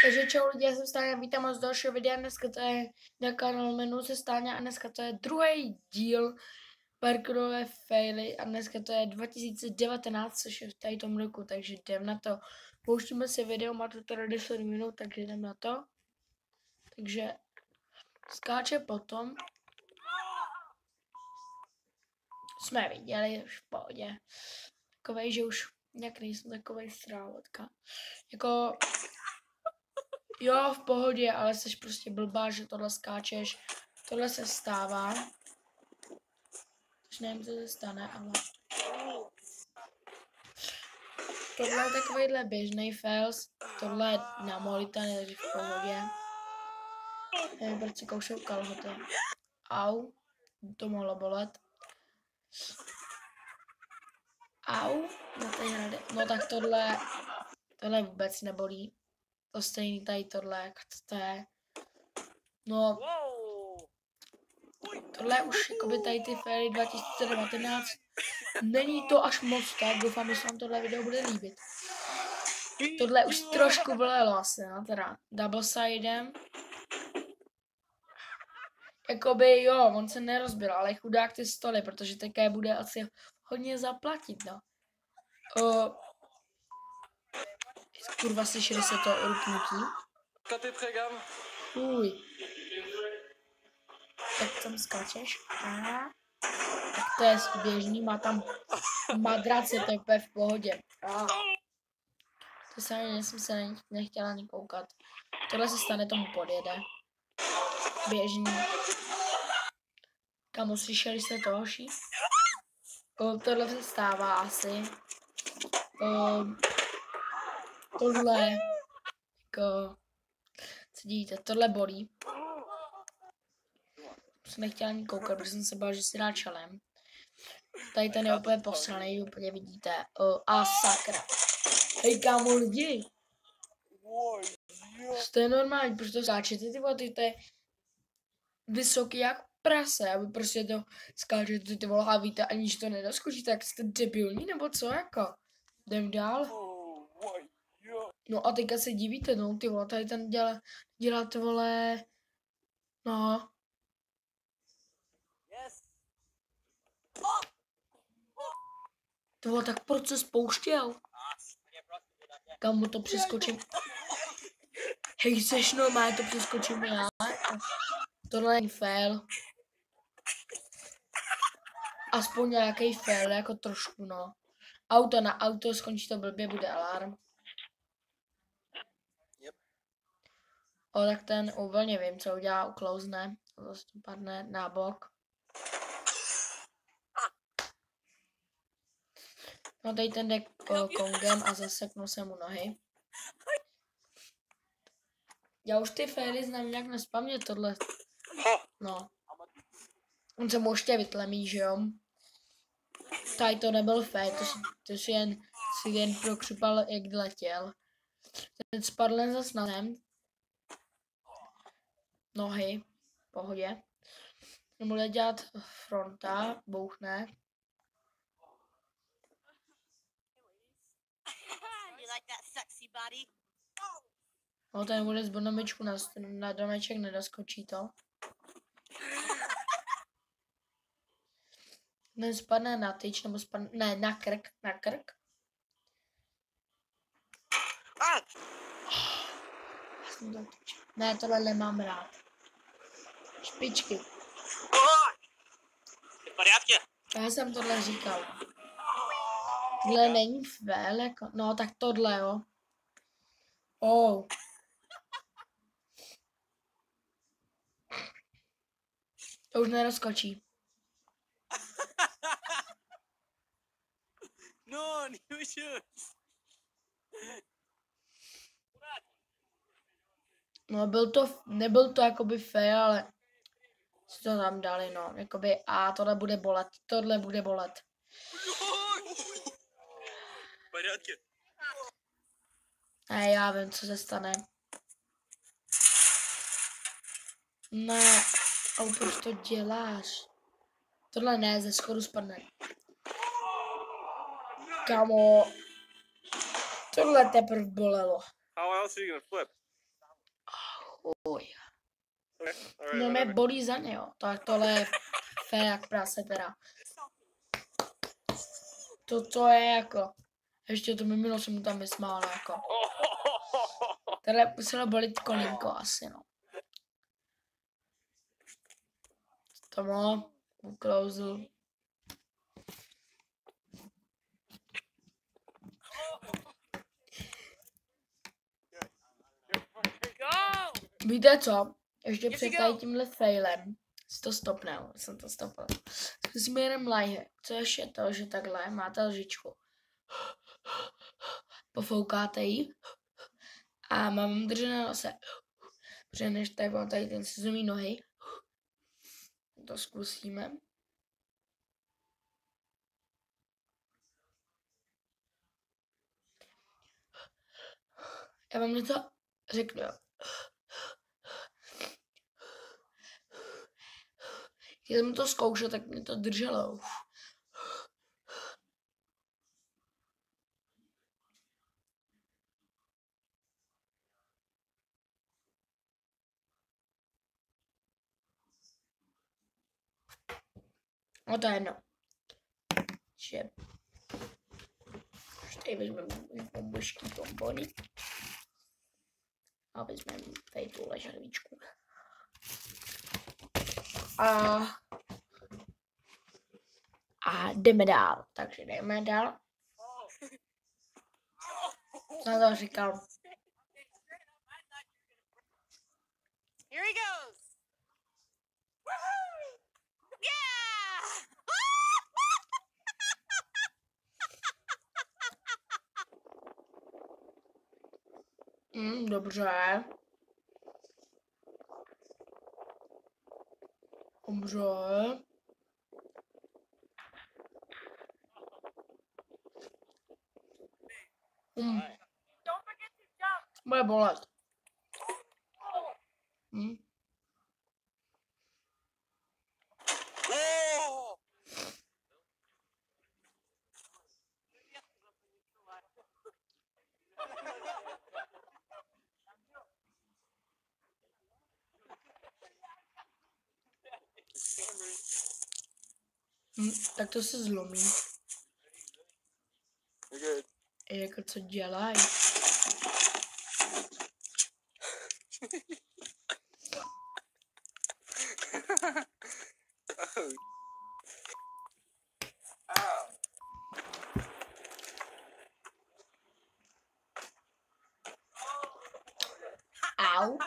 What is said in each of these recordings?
Takže čau lidi, já jsem Stáňa, vítám vás z dalšího videa, dneska to je na kanál Jmenuji se Stáňa a dneska to je druhý díl parkourové faily a dneska to je 2019, což je v tady tom roku, takže jdem na to. Pouštíme si video, má to teda 10 minut, takže jdem na to. Takže skáče potom. Jsme viděli, už v pohodě. Takovej, že už nějak nejsem takovej strávotka. Jako... Jo, v pohodě, ale jsi prostě blbá, že tohle skáčeš. Tohle se stává. Už nevím, co se stane, ale... Tohle je takovýhle běžný fails. Tohle je na molitany, takže v pohodě. Nevím, proč si koušou kalhoty. Au. To mohlo bolet. Au. No, no tak tohle vůbec nebolí. To stejný tady tohle, jak to je. No. Tohle už jakoby tady ty faily 2019. Není to až moc tak, doufám, že se vám tohle video bude líbit. Tohle už trošku vlelo asi, no teda double sidem. Jakoby jo, on se nerozbil, ale chudák ty stoly, protože teďka je bude asi hodně zaplatit, no. Kurva, slyšeli se to rupnutí? Uj. Tak tam skáčeš. Aha. Tak to je běžný, má tam madrace, to je úplně v pohodě. To jsem se nechtěla ani koukat. Tohle se stane, tomu podjede. Běžný. Kamo, slyšeli jste to, hoši? Tohle se stává asi. Tohle. Jako... Co díte? Tohle bolí. Jsem nechtěla ani koukat, protože jsem se bál, že si dá čelem. Tady ten je úplně posraný, úplně vidíte. A sakra. Hej, kámo, lidi. To je normální, proč to skáčete, ty vole, to je vysoký jak prase, aby prostě to skáčete, ty vole, a víte, aniž to nedoskočíte, tak jste debilní, nebo co, jako? Jdem dál. No a teďka se divíte, no, ty vole, tady ten dělá ty vole, no. Ty vole, tak proč se spouštěl? Kam mu to přeskočím? Hej, seš normálně, to přeskočím já. Tohle je fail. Aspoň nějaký fail, jako trošku, no. Auto na auto, skončí to blbě, bude alarm. Tak ten úplně vím, co udělá, uklouzne. Zase to padne na bok. No tady ten jde kongem a zaseknu se mu nohy. Já už ty faily znám nějak nespamě tohle. No. On se mu ještě vytlemí, že jo? Tady to nebyl fail, to si jen prokřupal, jak letěl. Ten spadl jen zas na zem. Nohy, v pohodě. Bude dělat fronta, bouchne. No ten bude z bonomičku na domeček, nedoskočí to. Ten spadne na tyč, nebo spadne, ne, na krk. Ne, tohle nemám rád. Špičky. Já jsem tohle říkal. Tohle není fail, jako, no tak tohle, jo. To už nerozkočí. No, nemůžu. No nebyl to jakoby fail, ale si to tam dali, no, jakoby a tohle bude bolet. Ne, já vím, co se stane. Ne, proč to děláš? Tohle ne, ze schodu spadne. Kamo, tohle teprve bolelo. How else are you gonna flip? Chuj. No mě bolí za ně, jo. Tak tohle je fér jak prase teda. To je jako... Ještě to mimino jsem mu tam vysmála jako. Tady muselo bolit kolínko asi, no. Tomo, uklouzl. Víte co? Ještě před tady tímhle failem si to stopnul, jsem to stopnul. Zkusíme jenom live, což je to, že takhle máte lžičku. Pofoukáte ji a mám držet na nose. Protože než tady mám tady ten si zlomí nohy. To zkusíme. Já vám něco řeknu, jo. Když jsem to zkoušel, tak mě to drželo. No to je jedno. Že... Tady vezmeme božský bombony. A vezmeme tady tuhle žervíčku. A jdeme dál. Takže jdeme dál. Co to říkal? Here he goes. Woohoo! Yeah! Dobře. Dobře. Bude bolet. Tak to se zlomí. Jako co dělají? Au.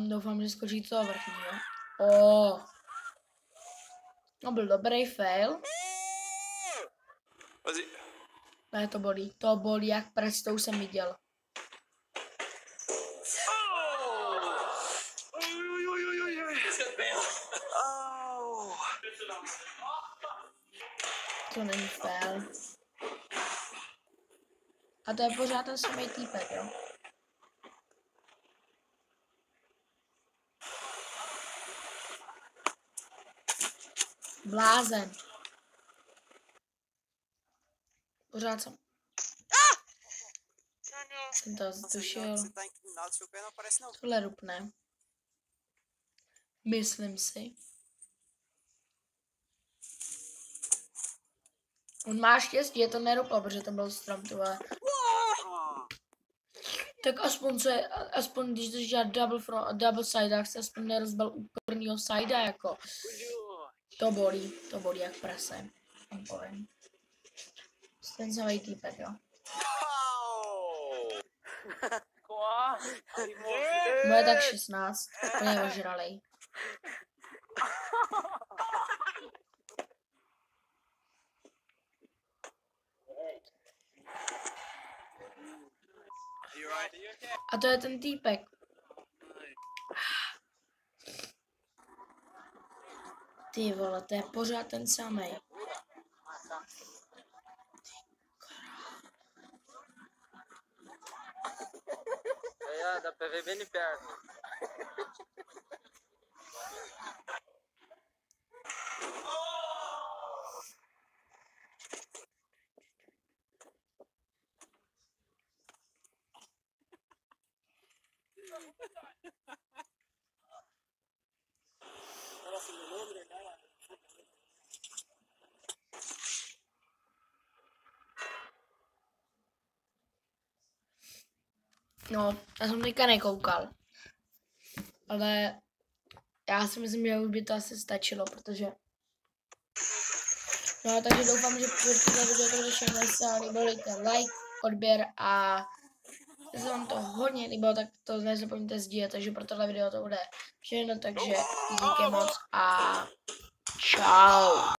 Doufám, že skočí to vrchního. No byl dobrý fail. Ne, to bolí jak prstou jsem viděl. To není fail. A to je pořád ten samý týpek, jo. Blázen. Pořád jsem to zdušil. Tohle rupne. Myslím si. On má štěstí, je to neruplo, protože to byl strom, tohle. Tak aspoň když to dělá double side, chce aspoň nerozbal u prvního side, jako. To bolí jak prase. Povím. Ten samý týpek, jo. Bude tak 16, úplně ožralej. A to je ten týpek. Ty vole, to je pořád ten samej. Dá pra ver bem de perto. No, já jsem teďka nekoukal. Ale já si myslím, že už by to asi stačilo, protože... No, takže doufám, že tohle video to bude všechno, jestli se vám líbilo, dejte like, odběr a jestli se vám to hodně líbilo, tak to nezapomeňte sdílet, takže pro tohle video to bude všechno, takže díky moc a čau.